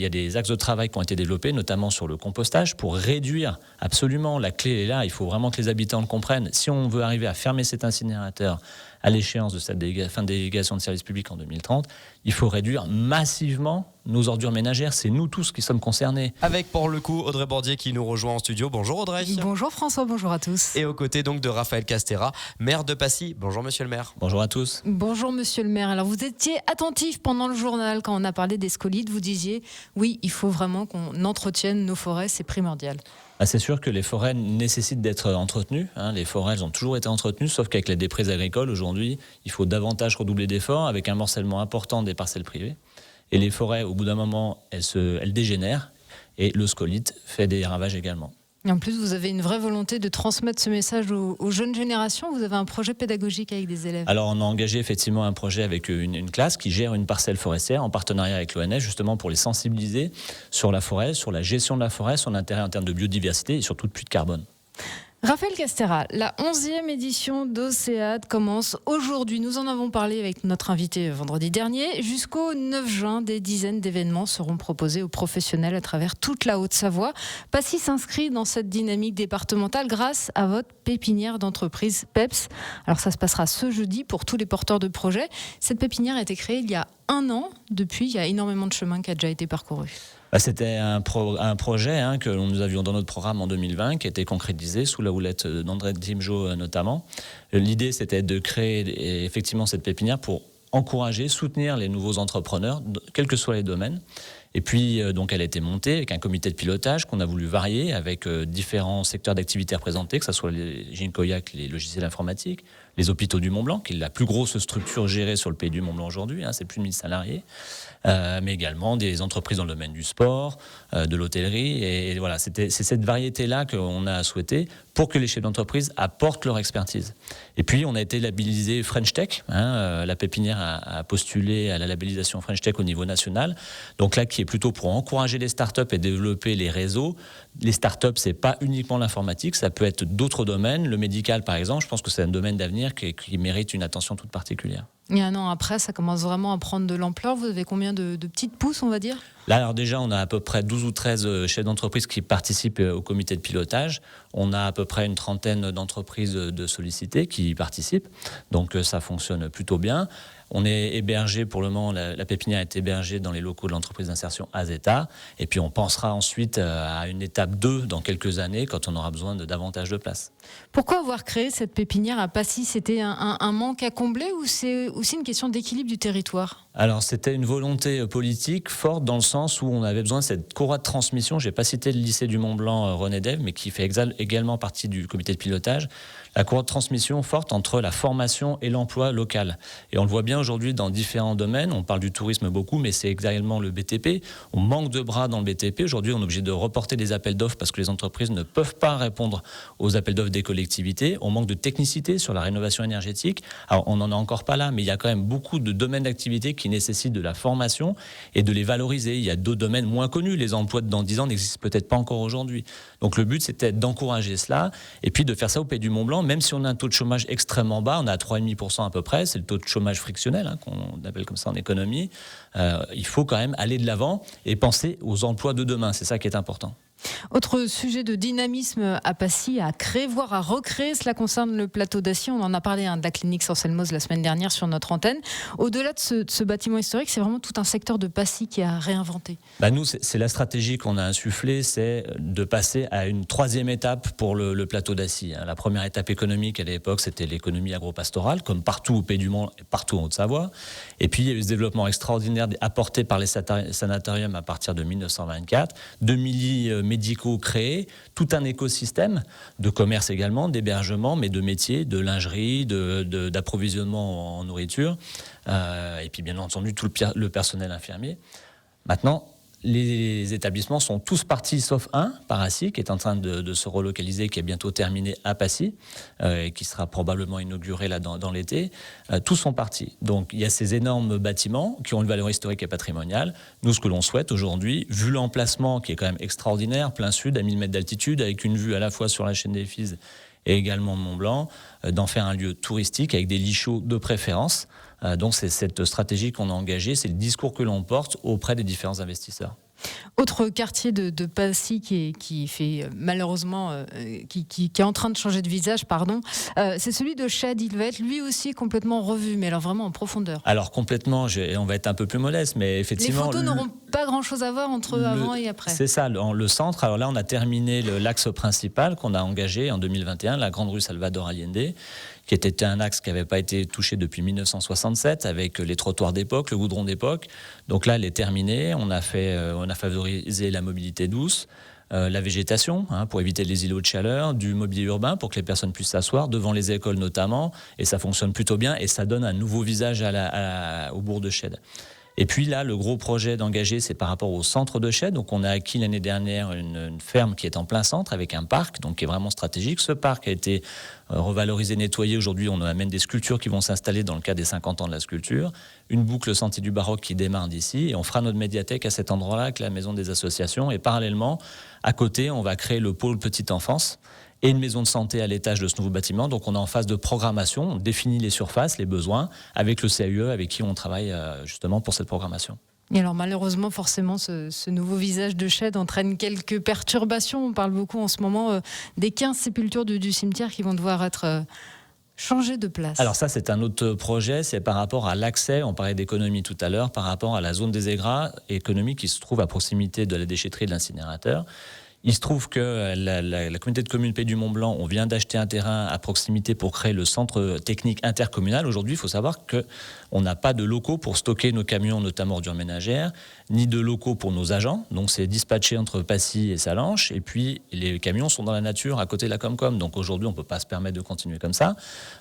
y a des axes de travail qui ont été développés, notamment sur le compostage, pour réduire absolument, la clé est là, il faut vraiment que les habitants le comprennent. Si on veut arriver à fermer cet incinérateur à l'échéance de cette fin de délégation de service public en 2030, il faut réduire massivement nos ordures ménagères. C'est nous tous qui sommes concernés. Avec pour le coup Audrey Bordier qui nous rejoint en studio. Bonjour Audrey. Bonjour François, bonjour à tous. Et aux côtés donc de Raphaël Castera, maire de Passy. Bonjour monsieur le maire. Bonjour à tous. Bonjour monsieur le maire. Alors vous étiez attentif pendant le journal quand on a parlé des scolides. Vous disiez oui, il faut vraiment qu'on entretienne nos forêts, c'est primordial. C'est sûr que les forêts nécessitent d'être entretenues. Les forêts, elles ont toujours été entretenues, sauf qu'avec les déprises agricoles, aujourd'hui, il faut davantage redoubler d'efforts avec un morcellement important des parcelles privées. Et les forêts, au bout d'un moment, elles dégénèrent et le scolite fait des ravages également. Et en plus, vous avez une vraie volonté de transmettre ce message aux jeunes générations. Vous avez un projet pédagogique avec des élèves. Alors, on a engagé effectivement un projet avec une classe qui gère une parcelle forestière en partenariat avec l'ONF, justement pour les sensibiliser sur la forêt, sur la gestion de la forêt, son intérêt en termes de biodiversité et surtout de puits de carbone. Raphaël Castera, la 11e édition d'Océade commence aujourd'hui. Nous en avons parlé avec notre invité vendredi dernier. Jusqu'au 9 juin, des dizaines d'événements seront proposés aux professionnels à travers toute la Haute-Savoie. Passy s'inscrit dans cette dynamique départementale grâce à votre pépinière d'entreprise PEPS. Alors ça se passera ce jeudi pour tous les porteurs de projets. Cette pépinière a été créée il y a 1 an. Depuis, il y a énormément de chemin qui a déjà été parcouru. C'était un projet que nous avions dans notre programme en 2020 qui a été concrétisé sous la houlette d'André Dimjo notamment. L'idée, c'était de créer effectivement cette pépinière pour encourager, soutenir les nouveaux entrepreneurs, quels que soient les domaines. Et puis, donc, elle a été montée avec un comité de pilotage qu'on a voulu varier avec différents secteurs d'activité représentés, que ce soit les gynécologues, les logiciels informatiques, les hôpitaux du Mont-Blanc, qui est la plus grosse structure gérée sur le pays du Mont-Blanc aujourd'hui, c'est plus de 1000 salariés, mais également des entreprises dans le domaine du sport, de l'hôtellerie. Et voilà, c'est cette variété-là qu'on a souhaité pour que les chefs d'entreprise apportent leur expertise. Et puis, on a été labellisé French Tech. La pépinière a postulé à la labellisation French Tech au niveau national. Donc là, qui est plutôt pour encourager les startups et développer les réseaux. Les startups, c'est pas uniquement l'informatique, ça peut être d'autres domaines. Le médical, par exemple, je pense que c'est un domaine d'avenir qui mérite une attention toute particulière. Et 1 an après, ça commence vraiment à prendre de l'ampleur. Vous avez combien de petites pousses, on va dire ? Là, alors déjà, on a à peu près 12 ou 13 chefs d'entreprise qui participent au comité de pilotage. On a à peu près une trentaine d'entreprises de sollicités qui y participent. Donc, ça fonctionne plutôt bien. On est hébergé, pour le moment, la pépinière est hébergée dans les locaux de l'entreprise d'insertion Azeta. Et puis, on pensera ensuite à une étape 2 dans quelques années, quand on aura besoin de davantage de place. Pourquoi avoir créé cette pépinière à Passy ? C'était un manque à combler ou c'est aussi une question d'équilibre du territoire ? Alors, c'était une volonté politique forte dans le sens où on avait besoin de cette courroie de transmission. Je n'ai pas cité le lycée du Mont-Blanc René Dève, mais qui fait également partie du comité de pilotage. La courroie de transmission forte entre la formation et l'emploi local. Et on le voit bien aujourd'hui dans différents domaines. On parle du tourisme beaucoup, mais c'est également le BTP. On manque de bras dans le BTP. Aujourd'hui, on est obligé de reporter des appels d'offres parce que les entreprises ne peuvent pas répondre aux appels d'offres des collectivités. On manque de technicité sur la rénovation énergétique. Alors, on n'en a encore pas là, mais il y a quand même beaucoup de domaines d'activité qui nécessitent de la formation et de les valoriser. Il y a d'autres domaines moins connus. Les emplois de dans 10 ans n'existent peut-être pas encore aujourd'hui. Donc, le but, c'était d'encourager cela et puis de faire ça au Pays du Mont-Blanc. Même si on a un taux de chômage extrêmement bas, on est à 3,5% à peu près, c'est le taux de chômage frictionnel, qu'on appelle comme ça en économie, il faut quand même aller de l'avant et penser aux emplois de demain, c'est ça qui est important. Autre sujet de dynamisme à Passy, à créer, voire à recréer, cela concerne le plateau d'Acier. On en a parlé de la clinique Sorcelmoz la semaine dernière sur notre antenne. Au-delà de ce bâtiment historique, c'est vraiment tout un secteur de Passy qui a réinventé. Nous, c'est la stratégie qu'on a insufflée, c'est de passer à une 3e étape pour le plateau d'Acier. La première étape économique à l'époque, c'était l'économie agro-pastorale, comme partout au Pays du Mont et partout en Haute-Savoie. Et puis, il y a eu ce développement extraordinaire apporté par les sanatoriums à partir de 1924, 2000 lits médicaux créés, tout un écosystème de commerce également, d'hébergement, mais de métiers, de lingerie, d'approvisionnement en nourriture, et puis bien entendu tout le personnel infirmier. Maintenant, les établissements sont tous partis, sauf un, Paracy, qui est en train de se relocaliser, qui est bientôt terminé à Passy, et qui sera probablement inauguré là dans l'été. Tous sont partis. Donc il y a ces énormes bâtiments qui ont une valeur historique et patrimoniale. Nous, ce que l'on souhaite aujourd'hui, vu l'emplacement qui est quand même extraordinaire, plein sud, à 1000 mètres d'altitude, avec une vue à la fois sur la chaîne des Fives et également Mont-Blanc, d'en faire un lieu touristique avec des lits chauds de préférence. Donc c'est cette stratégie qu'on a engagée, c'est le discours que l'on porte auprès des différents investisseurs. Autre quartier de Passy qui fait malheureusement, qui est en train de changer de visage, c'est celui de Chelles. Il va être lui aussi complètement revu, mais alors vraiment en profondeur. Alors complètement, on va être un peu plus modeste, mais effectivement... Les photos n'auront pas grand-chose à voir entre avant et après. C'est ça, le centre. Alors là, on a terminé l'axe principal qu'on a engagé en 2021, la grande rue Salvador Allende, qui était un axe qui n'avait pas été touché depuis 1967, avec les trottoirs d'époque, le goudron d'époque. Donc là, elle est terminée. On a favorisé la mobilité douce, la végétation, pour éviter les îlots de chaleur, du mobilier urbain pour que les personnes puissent s'asseoir, devant les écoles notamment. Et ça fonctionne plutôt bien et ça donne un nouveau visage au bourg de Chelles. Et puis là, le gros projet d'engager, c'est par rapport au centre de Chelles. Donc on a acquis l'année dernière une ferme qui est en plein centre avec un parc, donc qui est vraiment stratégique. Ce parc a été revalorisé, nettoyé. Aujourd'hui, on amène des sculptures qui vont s'installer dans le cadre des 50 ans de la sculpture. Une boucle Sentier du Baroque qui démarre d'ici. Et on fera notre médiathèque à cet endroit-là avec la maison des associations. Et parallèlement, à côté, on va créer le pôle petite enfance et une maison de santé à l'étage de ce nouveau bâtiment. Donc on est en phase de programmation, on définit les surfaces, les besoins, avec le CAUE, avec qui on travaille justement pour cette programmation. Et alors malheureusement, forcément, ce nouveau visage de Chelles entraîne quelques perturbations. On parle beaucoup en ce moment des 15 sépultures du cimetière qui vont devoir être changées de place. Alors ça, c'est un autre projet, c'est par rapport à l'accès, on parlait d'économie tout à l'heure, par rapport à la zone des égras économiques qui se trouve à proximité de la déchetterie et de l'incinérateur. Il se trouve que la communauté de communes Pays du Mont-Blanc, on vient d'acheter un terrain à proximité pour créer le centre technique intercommunal. Aujourd'hui, il faut savoir qu'on n'a pas de locaux pour stocker nos camions, notamment ordures ménagères, ni de locaux pour nos agents. Donc c'est dispatché entre Passy et Sallanches. Et puis les camions sont dans la nature à côté de la Comcom. Donc aujourd'hui, on ne peut pas se permettre de continuer comme ça.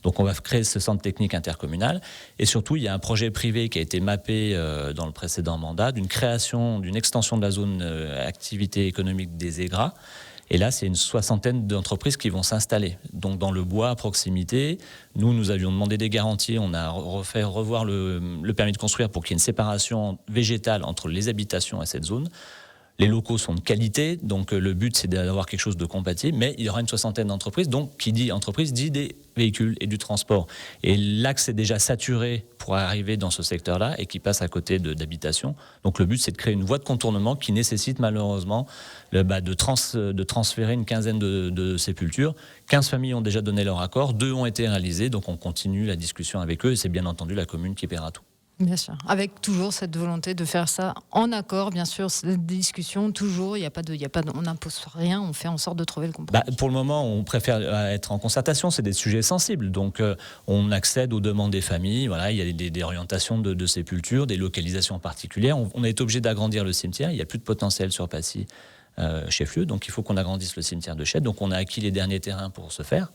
Donc on va créer ce centre technique intercommunal. Et surtout, il y a un projet privé qui a été mappé dans le précédent mandat d'une extension de la zone activité économique des égras. Et là, c'est une 60aine d'entreprises qui vont s'installer. Donc, dans le bois à proximité, nous avions demandé des garanties. On a refait revoir le permis de construire pour qu'il y ait une séparation végétale entre les habitations et cette zone. Les locaux sont de qualité, donc le but c'est d'avoir quelque chose de compatible, mais il y aura une 60aine d'entreprises, donc qui dit entreprise dit des véhicules et du transport. Et l'axe est déjà saturé pour arriver dans ce secteur-là et qui passe à côté d'habitations. Donc le but c'est de créer une voie de contournement qui nécessite malheureusement de transférer une quinzaine de sépultures. 15 familles ont déjà donné leur accord, 2 ont été réalisées, donc on continue la discussion avec eux et c'est bien entendu la commune qui paiera tout. Bien sûr, avec toujours cette volonté de faire ça en accord, bien sûr, des discussions, toujours, on n'impose rien, on fait en sorte de trouver le compromis. Pour le moment, on préfère être en concertation, c'est des sujets sensibles, donc on accède aux demandes des familles, voilà, il y a des orientations de sépultures, des localisations particuliires, on est obligé d'agrandir le cimetière, il n'y a plus de potentiel sur Passy. Chef-lieu, donc il faut qu'on agrandisse le cimetière de Chelles, donc on a acquis les derniers terrains pour ce faire,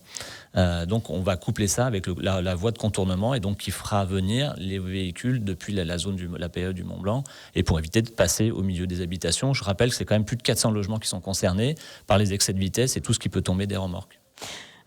donc on va coupler ça avec la voie de contournement et donc qui fera venir les véhicules depuis la zone la PE du Mont-Blanc et pour éviter de passer au milieu des habitations. Je rappelle que c'est quand même plus de 400 logements qui sont concernés par les excès de vitesse et tout ce qui peut tomber des remorques.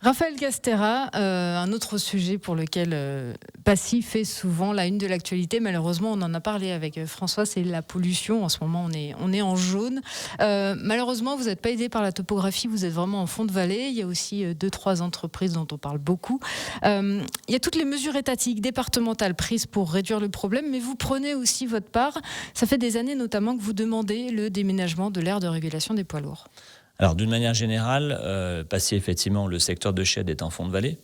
Raphaël Castera, un autre sujet pour lequel Passy fait souvent la une de l'actualité, malheureusement on en a parlé avec François, c'est la pollution. En ce moment on est en jaune. Malheureusement vous n'êtes pas aidé par la topographie, vous êtes vraiment en fond de vallée. Il y a aussi 2-3 entreprises dont on parle beaucoup. Il y a toutes les mesures étatiques, départementales prises pour réduire le problème, mais vous prenez aussi votre part. Ça fait des années notamment que vous demandez le déménagement de l'aire de régulation des poids lourds. Alors d'une manière générale, Passy, effectivement, le secteur de Chelles est en fond de vallée.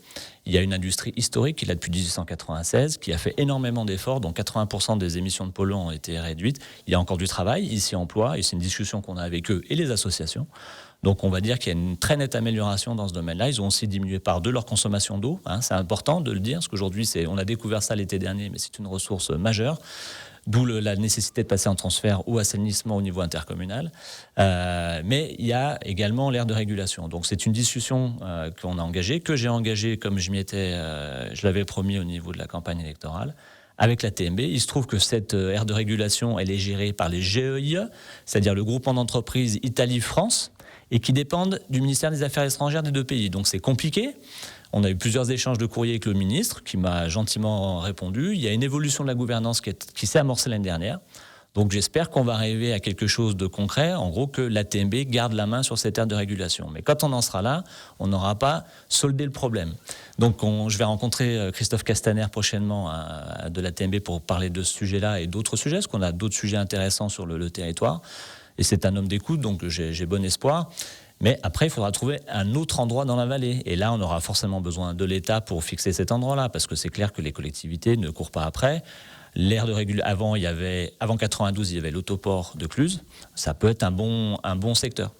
Il y a une industrie historique qui est là depuis 1896, qui a fait énormément d'efforts, dont 80% des émissions de polluants ont été réduites. Il y a encore du travail, ici emploi, et c'est une discussion qu'on a avec eux et les associations. Donc on va dire qu'il y a une très nette amélioration dans ce domaine-là. Ils ont aussi diminué par 2 leur consommation d'eau, c'est important de le dire, parce qu'aujourd'hui, on a découvert ça l'été dernier, mais c'est une ressource majeure. D'où la nécessité de passer en transfert ou assainissement au niveau intercommunal. Mais il y a également l'aire de régulation. Donc c'est une discussion qu'on a engagée, que j'ai engagée comme je l'avais promis au niveau de la campagne électorale, avec la TMB. Il se trouve que cette aire de régulation, elle est gérée par les GEIE, c'est-à-dire le groupement d'entreprises Italie-France, et qui dépendent du ministère des Affaires étrangères des 2 pays. Donc c'est compliqué. On a eu plusieurs échanges de courriers avec le ministre qui m'a gentiment répondu. Il y a une évolution de la gouvernance qui s'est amorcée l'année dernière. Donc j'espère qu'on va arriver à quelque chose de concret, en gros que la TMB garde la main sur cette aire de régulation. Mais quand on en sera là, on n'aura pas soldé le problème. Donc je vais rencontrer Christophe Castaner prochainement de la TMB pour parler de ce sujet-là et d'autres sujets, parce qu'on a d'autres sujets intéressants sur le territoire. Et c'est un homme d'écoute, donc j'ai bon espoir. Mais après, il faudra trouver un autre endroit dans la vallée. Et là, on aura forcément besoin de l'État pour fixer cet endroit-là, parce que c'est clair que les collectivités ne courent pas après. L'aire de régulation, avant 92, il y avait l'autoport de Cluses. Ça peut être un bon secteur.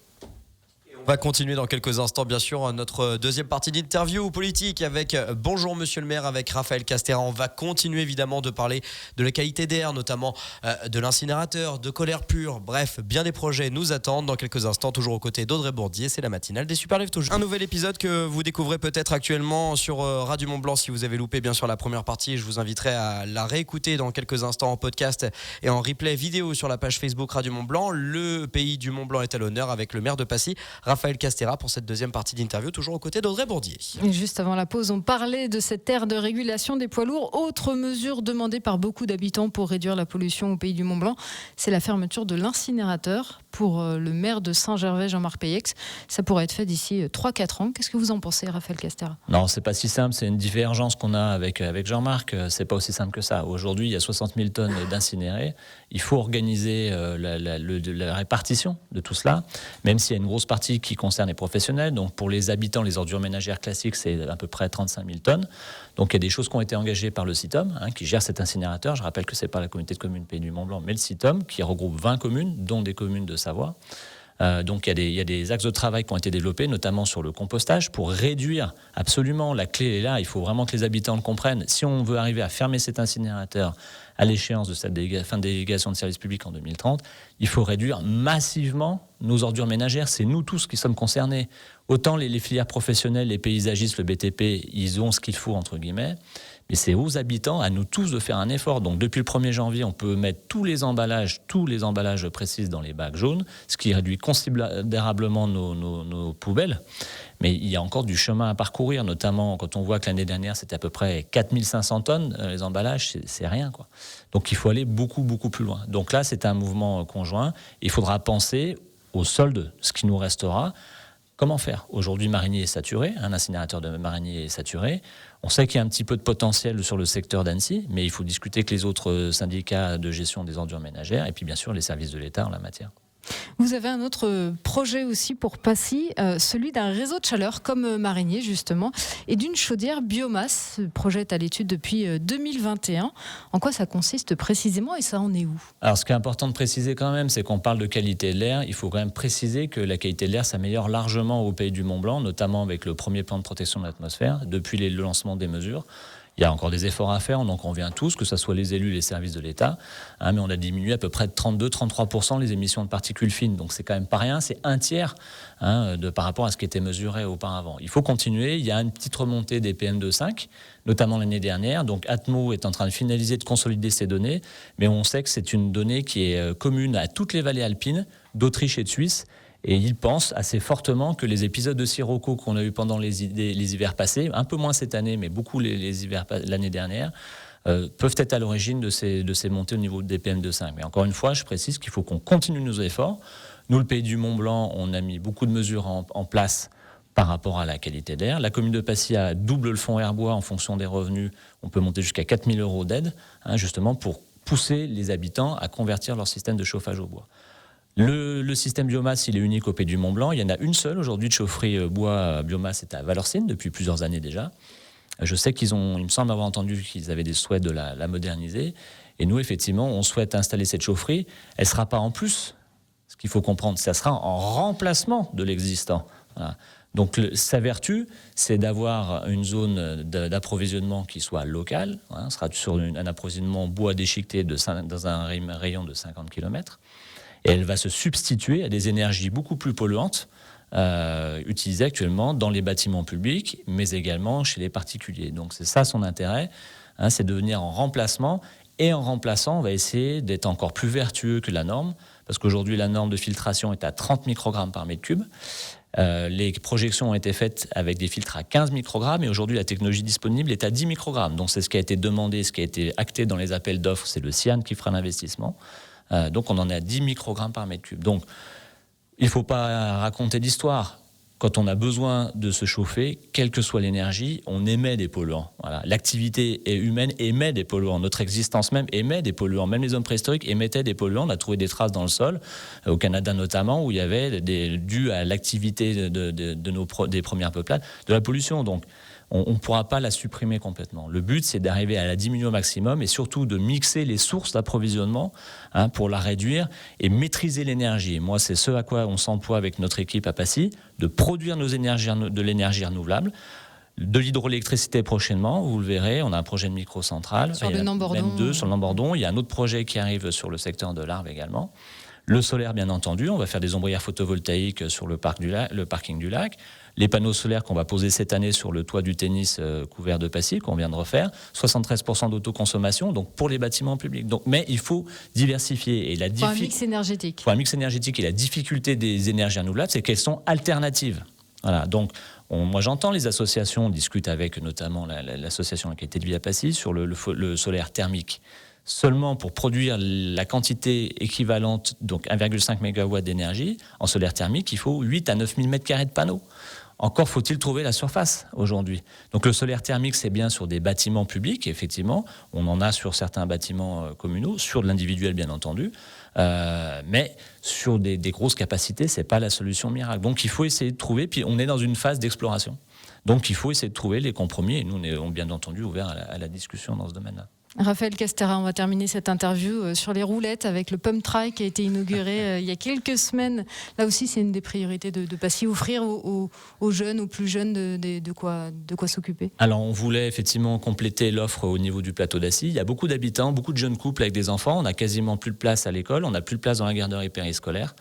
On va continuer dans quelques instants, bien sûr, notre deuxième partie d'interview politique avec Bonjour Monsieur le maire, avec Raphaël Castera. On va continuer évidemment de parler de la qualité d'air, notamment de l'incinérateur, de Colère Pure. Bref, bien des projets nous attendent dans quelques instants, toujours aux côtés d'Audrey Bourdier. C'est la matinale des Super Leftos. Un nouvel épisode que vous découvrez peut-être actuellement sur Radio Mont-Blanc. Si vous avez loupé bien sûr la première partie, je vous inviterai à la réécouter dans quelques instants en podcast et en replay vidéo sur la page Facebook Radio Mont-Blanc. Le pays du Mont-Blanc est à l'honneur avec le maire de Passy, Raphaël Castera, pour cette deuxième partie d'interview, toujours aux côtés d'Audrey Bourdier. Et juste avant la pause, on parlait de cette aire de régulation des poids lourds. Autre mesure demandée par beaucoup d'habitants pour réduire la pollution au pays du Mont-Blanc, c'est la fermeture de l'incinérateur. Pour le maire de Saint-Gervais, Jean-Marc Peyex, ça pourrait être fait d'ici 3-4 ans. Qu'est-ce que vous en pensez, Raphaël Castera ? Non, c'est pas si simple. C'est une divergence qu'on a avec Jean-Marc. C'est pas aussi simple que ça. Aujourd'hui, il y a 60 000 tonnes d'incinérés. Il faut organiser la répartition de tout cela, même s'il y a une grosse partie qui concerne les professionnels. Donc, pour les habitants, les ordures ménagères classiques, c'est à peu près 35 000 tonnes. Donc, il y a des choses qui ont été engagées par le CITOM, qui gère cet incinérateur. Je rappelle que c'est pas la communauté de communes Pays du Mont-Blanc, mais le CITOM, qui regroupe 20 communes, dont des communes de Savoie. Donc il y a des axes de travail qui ont été développés, notamment sur le compostage, pour réduire absolument, la clé est là, il faut vraiment que les habitants le comprennent. Si on veut arriver à fermer cet incinérateur à l'échéance de cette fin de délégation de service public en 2030, il faut réduire massivement nos ordures ménagères. C'est nous tous qui sommes concernés. Autant les filières professionnelles, les paysagistes, le BTP, ils ont ce qu'il faut, entre guillemets, mais c'est aux habitants, à nous tous, de faire un effort. Donc depuis le 1er janvier, on peut mettre tous les emballages précis dans les bacs jaunes, ce qui réduit considérablement nos poubelles. Mais il y a encore du chemin à parcourir, notamment quand on voit que l'année dernière, c'était à peu près 4500 tonnes, les emballages, c'est rien, quoi. Donc il faut aller beaucoup, beaucoup plus loin. Donc là, c'est un mouvement conjoint. Il faudra penser au solde, ce qui nous restera. Comment faire ? Aujourd'hui, Marigny est saturé, un incinérateur de Marigny est saturé. On sait qu'il y a un petit peu de potentiel sur le secteur d'Annecy, mais il faut discuter avec les autres syndicats de gestion des ordures ménagères et puis bien sûr les services de l'État en la matière. Vous avez un autre projet aussi pour Passy, celui d'un réseau de chaleur comme Marigny justement, et d'une chaudière biomasse. Ce projet est à l'étude depuis 2021. En quoi ça consiste précisément et ça en est où ? Alors ce qui est important de préciser quand même, c'est qu'on parle de qualité de l'air. Il faut quand même préciser que la qualité de l'air s'améliore largement au pays du Mont-Blanc, notamment avec le premier plan de protection de l'atmosphère, depuis le lancement des mesures. Il y a encore des efforts à faire, on en convient tous, que ce soit les élus, les services de l'État, mais on a diminué à peu près de 32-33% les émissions de particules fines. Donc c'est quand même pas rien, c'est un tiers par rapport à ce qui était mesuré auparavant. Il faut continuer, il y a une petite remontée des PM2,5, notamment l'année dernière. Donc Atmo est en train de finaliser, de consolider ces données, mais on sait que c'est une donnée qui est commune à toutes les vallées alpines, d'Autriche et de Suisse. Et il pense assez fortement que les épisodes de sirocco qu'on a eu pendant les hivers passés, un peu moins cette année, mais beaucoup les hivers l'année dernière, peuvent être à l'origine de ces montées au niveau des PM2,5. Mais encore une fois, je précise qu'il faut qu'on continue nos efforts. Nous, le pays du Mont-Blanc, on a mis beaucoup de mesures en place par rapport à la qualité d'air. La commune de Passy a double le fonds Airbois en fonction des revenus. On peut monter jusqu'à 4 000 € d'aide, justement pour pousser les habitants à convertir leur système de chauffage au bois. Le système biomasse, il est unique au pays du Mont-Blanc. Il y en a une seule aujourd'hui de chaufferie bois biomasse, c'est à Valorcine depuis plusieurs années déjà. Je sais il me semble avoir entendu qu'ils avaient des souhaits de la moderniser. Et nous, effectivement, on souhaite installer cette chaufferie. Elle ne sera pas en plus. Ce qu'il faut comprendre, ça sera en remplacement de l'existant. Voilà. Donc sa vertu, c'est d'avoir une zone d'approvisionnement qui soit locale. On sera sur un approvisionnement bois déchiqueté dans un rayon de 50 km. Et elle va se substituer à des énergies beaucoup plus polluantes utilisées actuellement dans les bâtiments publics, mais également chez les particuliers. Donc c'est ça son intérêt, c'est de venir en remplacement. Et en remplaçant, on va essayer d'être encore plus vertueux que la norme, parce qu'aujourd'hui la norme de filtration est à 30 microgrammes par mètre cube. Les projections ont été faites avec des filtres à 15 microgrammes et aujourd'hui la technologie disponible est à 10 microgrammes. Donc c'est ce qui a été demandé, ce qui a été acté dans les appels d'offres, c'est le CIAN qui fera l'investissement. Donc on en est à 10 microgrammes par mètre cube. Donc il ne faut pas raconter d'histoire. quand on a besoin de se chauffer, quelle que soit l'énergie, on émet des polluants. Voilà. L'activité humaine émet des polluants. Notre existence même émet des polluants. Même les hommes préhistoriques émettaient des polluants. On a trouvé des traces dans le sol, au Canada notamment, où il y avait, dû à l'activité des premières peuplades, de la pollution. Donc, on ne pourra pas la supprimer complètement. Le but, c'est d'arriver à la diminuer au maximum et surtout de mixer les sources d'approvisionnement pour la réduire et maîtriser l'énergie. Moi, c'est ce à quoi on s'emploie avec notre équipe à Passy, de produire de l'énergie renouvelable, de l'hydroélectricité prochainement, vous le verrez, on a un projet de microcentrale. Sur le Nambordon. Même deux sur le Nambordon. Il y a un autre projet qui arrive sur le secteur de l'Arve également. Le solaire, bien entendu, on va faire des ombrières photovoltaïques sur le parking du lac. Les panneaux solaires qu'on va poser cette année sur le toit du tennis couvert de Passy, qu'on vient de refaire. 73% d'autoconsommation, donc pour les bâtiments publics. Donc, mais il faut diversifier. Et pour un mix énergétique. Pour un mix énergétique. Et la difficulté des énergies renouvelables, c'est qu'elles sont alternatives. Voilà, donc moi j'entends les associations, on discute avec notamment l'association La Qualité de Vie à Passy sur le solaire thermique. Seulement pour produire la quantité équivalente, donc 1,5 MW d'énergie, en solaire thermique, il faut 8 à 9 000 m² de panneaux. Encore faut-il trouver la surface aujourd'hui. Donc le solaire thermique, c'est bien sur des bâtiments publics, effectivement. On en a sur certains bâtiments communaux, sur de l'individuel, bien entendu. Mais sur des grosses capacités, ce n'est pas la solution miracle. Donc il faut essayer de trouver, puis on est dans une phase d'exploration. Donc il faut essayer de trouver les compromis, et nous, on est bien entendu ouverts à la discussion dans ce domaine-là. Raphaël Castera, on va terminer cette interview sur les roulettes avec le Pump Track qui a été inauguré il y a quelques semaines. Là aussi, c'est une des priorités de Passy, offrir aux jeunes, aux plus jeunes de quoi s'occuper. Alors, on voulait effectivement compléter l'offre au niveau du plateau d'Assy. Il y a beaucoup d'habitants, beaucoup de jeunes couples avec des enfants. On n'a quasiment plus de place à l'école, on n'a plus de place dans la garderie périscolaire.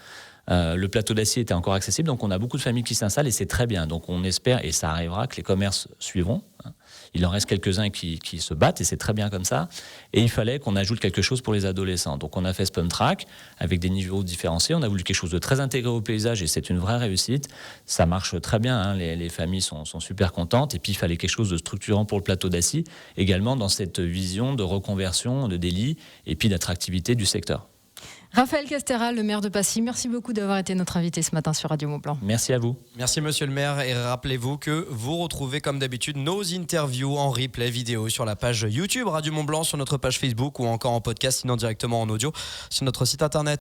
Le plateau d'Assy était encore accessible, donc on a beaucoup de familles qui s'installent et c'est très bien. Donc on espère, et ça arrivera, que les commerces suivront. Il en reste quelques-uns qui se battent et c'est très bien comme ça. Et il fallait qu'on ajoute quelque chose pour les adolescents. Donc on a fait ce Pump Track avec des niveaux différenciés. On a voulu quelque chose de très intégré au paysage et c'est une vraie réussite. Ça marche très bien, les familles sont super contentes. Et puis il fallait quelque chose de structurant pour le plateau d'Assy, également dans cette vision de reconversion de délits et puis d'attractivité du secteur. Raphaël Castera, le maire de Passy, merci beaucoup d'avoir été notre invité ce matin sur Radio Mont-Blanc. Merci à vous. Merci monsieur le maire et rappelez-vous que vous retrouvez comme d'habitude nos interviews en replay vidéo sur la page YouTube Radio Mont-Blanc, sur notre page Facebook ou encore en podcast, sinon directement en audio sur notre site internet.